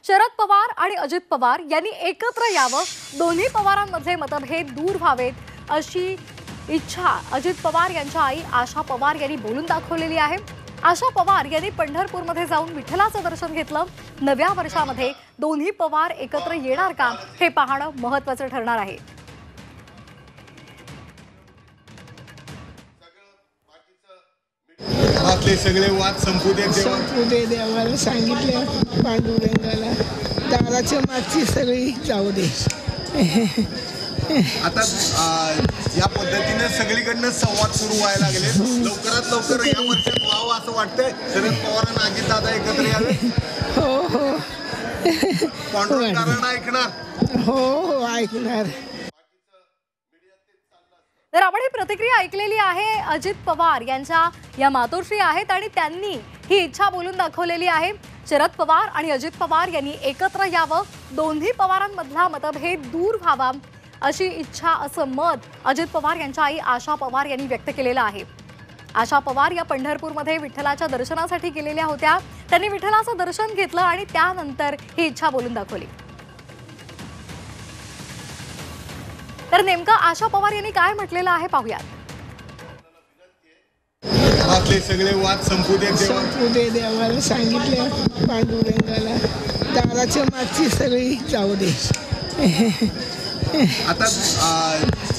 शरद पवार आणि अजित पवार यांनी एकत्र यावं, दोन्ही पवारांमधले मतभेद दूर व्हावेत अशी इच्छा अजित पवार यांच्या आई आशा पवार यांनी बोलून दाखवलेली आहे। आशा पवार यांनी पंढरपूरमध्ये जाऊन विठ्ठलाचं दर्शन घेतलं। नव्या वर्षामध्ये दोन्ही पवार एकत्र येणार का हे पाहणं महत्त्वाचं ठरणार आहे। घरातले सगळे वाद संपू दे देवाला सांगितलं, पांडुरंगाला दाराच्या मागची सगळी जाऊ दे। आता या पद्धतीने सगळीकडनं संवाद सुरू व्हायला लागले। लवकरात लवकर या वर्षात व्हावं असं वाटतंय। शरद पवार आणि अजित दादा एकत्र यावे। हो पांडुरंगाला ऐकणार। हो ऐकणार। तर आपण ही प्रतिक्रिया ऐकलेली आहे। अजित पवार यांच्या या मातोश्री आहेत आणि त्यांनी ही इच्छा बोलून दाखवलेली आहे। शरद पवार आणि अजित पवार यांनी एकत्र यावं, दोन्ही पवारांमधला मतभेद दूर व्हावा अशी इच्छा, असं मत अजित पवार यांच्या आई आशा पवार यांनी व्यक्त केलेलं आहे। आशा पवार या पंढरपूरमध्ये विठ्ठलाच्या दर्शनासाठी गेलेल्या होत्या। त्यांनी विठ्ठलाचं दर्शन घेतलं आणि त्यानंतर ही इच्छा बोलून दाखवली। तर नेमकं आशा पवार यांनी काय म्हटलेलं आहे पाहूयात। घरातले सगळे वाद संपू दे देवाला सांगितलं, पांडुरंगाला दाराच्या मागची सगळी जाऊ दे। आता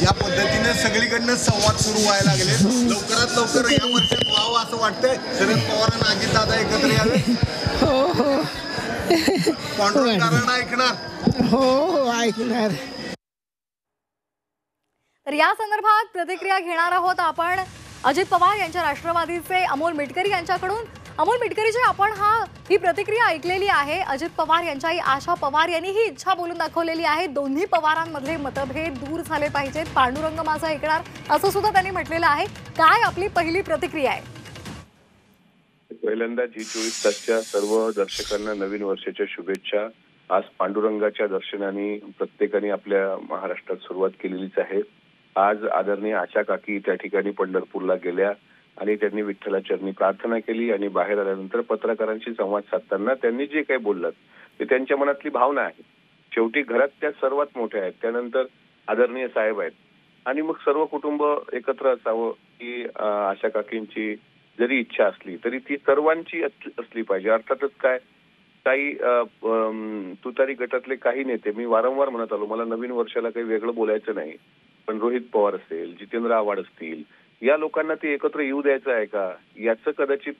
या पद्धतीने सगळीकडनं संवाद सुरू व्हायला लागले। लवकरात लवकर या वर्षात व्हावं असं वाटतंय। शरद पवार आणि अजित दादा एकत्र यावे। हो पांडुरंगाला ऐकणार। हो ऐकणार। तर या संदर्भात प्रतिक्रिया घेणार आहोत आपण अजित पवार यांच्या राष्ट्रवादीचे अमोल मिटकरी यांच्याकडून। अमोल मिटकरीजी, आपण ही प्रतिक्रिया ऐकलेली आहे। अजित पवार यांच्या आई आशा पवार यांनी ही इच्छा बोलून दाखवलेली आहे। दोन्ही पवारांमधले मतभेद दूर झाले पाहिजेत, पांडुरंग माझा ऐकणार असं सुद्धा त्यांनी म्हटलेलं आहे। काय आपली पहिली प्रतिक्रिया आहे? पहिल्यांदा G24 तासच्या सर्व दर्शकांना नवीन वर्षाच्या शुभेच्छा। आज पांडुरंगाच्या दर्शनाने प्रत्येकाने आपल्या महाराष्ट्रात सुरुवात केलेलीच आहे। आज आदरणीय आशा काकी त्या ठिकाणी पंढरपूरला गेल्या आणि त्यांनी विठ्ठला चरणी प्रार्थना केली आणि बाहेर आल्यानंतर पत्रकारांशी संवाद साधताना त्यांनी जे काही बोललात ते त्यांच्या मनातली भावना आहे। शेवटी घरात त्या सर्वात मोठ्या आहेत, त्यानंतर आदरणीय साहेब आहेत आणि मग सर्व कुटुंब एकत्र असावं ही आशा काकींची जरी इच्छा असली तरी ती सर्वांची असली पाहिजे। अर्थातच काय काही तुतारी गटातले काही नेते, मी वारंवार म्हणत आलो, मला नवीन वर्षाला काही वेगळं बोलायचं नाही, पण रोहित पवार असेल, जितेंद्र आव्हाड असतील, या लोकांना ते एकत्र येऊ द्यायचं आहे का याचं कदाचित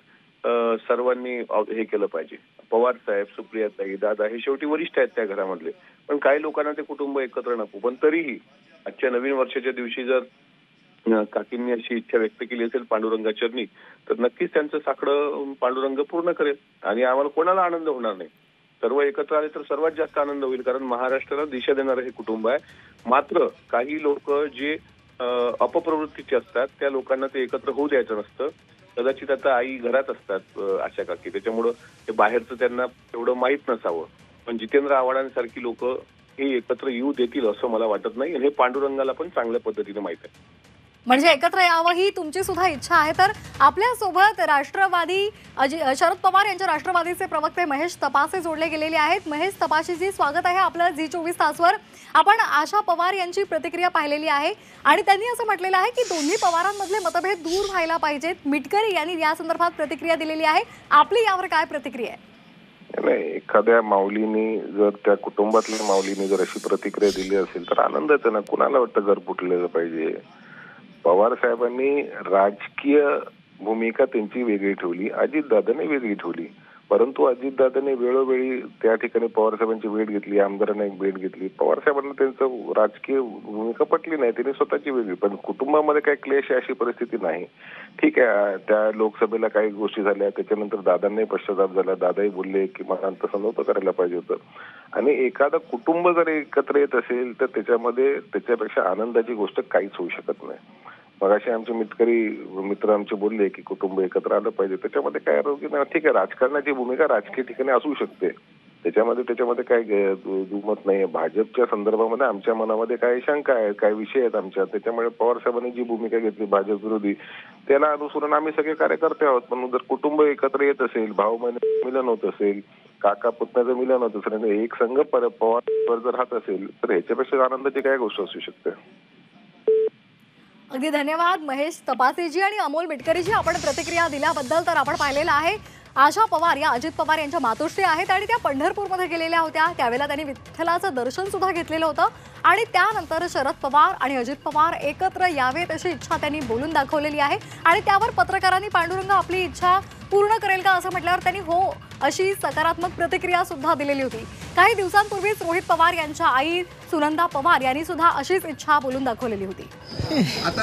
सर्वांनी हे केलं पाहिजे। पवार साहेब, सुप्रियाताई, दादा हे शेवटी वरिष्ठ आहेत त्या घरामधले, पण काही लोकांना ते कुटुंब एकत्र नको। पण तरीही आजच्या नवीन वर्षाच्या दिवशी जर काकींनी अशी इच्छा व्यक्त केली असेल पांडुरंगाचरणी, तर नक्कीच त्यांचं साकडं पांडुरंग पूर्ण करेल आणि आम्हाला कोणाला आनंद होणार नाही। सर्व एकत्र आले तर सर्वात जास्त आनंद होईल, कारण महाराष्ट्राला दिशा देणारं हे कुटुंब आहे। मात्र काही लोक जे अपप्रवृत्तीचे असतात त्या लोकांना ते एकत्र होऊ द्यायचं नसतं। कदाचित आता आई घरात असतात आशा काकी, त्याच्यामुळं ते बाहेरचं त्यांना एवढं माहीत नसावं, पण जितेंद्र आव्हाडांसारखी लोक हे एकत्र येऊ देतील असं मला वाटत नाही आणि हे पांडुरंगाला पण चांगल्या पद्धतीने माहित आहे। म्हणजे एकत्र यावं ही तुमची सुद्धा इच्छा आहे। तर आपल्यासोबत राष्ट्रवादी शरद पवार यांच्या राष्ट्रवादीचे प्रवक्ते महेश तपासे जोडले गेलेले आहेत। महेश तपासेजी, स्वागत आहे आपलं G24 तासवर। आपण आशा पवार यांची प्रतिक्रिया पाहिलेली आहे आणि त्यांनी असं म्हटलेलं आहे की दोन्ही पवारांमधले मतभेद दूर व्हायला पाहिजेत। मिटकरी यांनी या संदर्भात प्रतिक्रिया दिलेली आहे। आपली यावर काय प्रतिक्रिया आहे? नाही, एखाद्या माऊलीने जर त्या कुटुंबातल्या माऊलीने जर अशी प्रतिक्रिया दिली असेल तर आनंदच आहे ना। कुणाला वाटतं घर फुटलेलं पाहिजे? पवार साहेबांनी राजकीय भूमिका त्यांची वेगळी ठेवली, अजितदादांनी वेगळी ठेवली, परंतु अजितदादांनी वेळोवेळी त्या ठिकाणी पवार साहेबांची भेट घेतली, आमदारांना एक भेट घेतली। पवार साहेबांना त्यांचं राजकीय भूमिका पटली नाही, त्यांनी स्वतःची वेगळी, पण कुटुंबामध्ये काही क्लेश आहे अशी परिस्थिती नाही। ठीक आहे, त्या लोकसभेला काही गोष्टी झाल्या, त्याच्यानंतर दादांनाही पश्चाताप झाला, दादाही बोलले की मला तसं नव्हतं करायला पाहिजे होतं। आणि एखादं कुटुंब जर एकत्र येत असेल तर त्याच्यामध्ये त्याच्यापेक्षा आनंदाची गोष्ट काहीच होऊ शकत नाही। मगाशी आमचे मित्र आमचे बोलले की कुटुंब एकत्र आलं पाहिजे, त्याच्यामध्ये काय आरोग्य नाही। ठीक आहे, राजकारणाची भूमिका राजकीय ठिकाणी असू शकते, त्याच्यामध्ये काय दुमत नाहीये। भाजपच्या संदर्भामध्ये आमच्या मनामध्ये काही शंका आहेत, काही विषय आहेत आमच्या, त्याच्यामुळे पवार साहेबांनी जी भूमिका घेतली भाजप विरोधी त्याला अनुसरून आम्ही सगळे कार्यकर्ते आहोत। पण जर कुटुंब एकत्र येत असेल, भावबंध मिलन होत असेल, काका पुतण्याचं मिलन होतं सर, आणि एक संघ पवार जर राहत असेल तर ह्याच्यापेक्षा आनंदाची काय गोष्ट असू शकते. अगदी धन्यवाद महेश तपासेजी आणि अमोल मिटकरीजी, आपण प्रतिक्रिया दिल्याबद्दल. तर आपण पाहिलेलं आहे आशा पवार या अजित पवार यांच्या मातोश्री आहेत आणि त्या पंढरपूरमध्ये गेलेल्या होत्या. त्यावेळेला त्यांनी विठ्ठलाचं दर्शन सुद्धा घेतलेलं होतं आणि त्यानंतर शरद पवार आणि अजित पवार एकत्र यावेत अशी इच्छा त्यांनी बोलून दाखवलेली आहे. आणि त्यावर पत्रकारांनी पांडुरंग आपली इच्छा पूर्ण करेल का असं म्हटल्यावर त्यांनी हो अशी सकारात्मक प्रतिक्रिया सुद्धा दिलेली होती. काही दिवसांपूर्वीच रोहित पवार यांच्या आई सुनंदा पवार यांनी सुद्धा अशीच इच्छा बोलून दाखवलेली होती. आता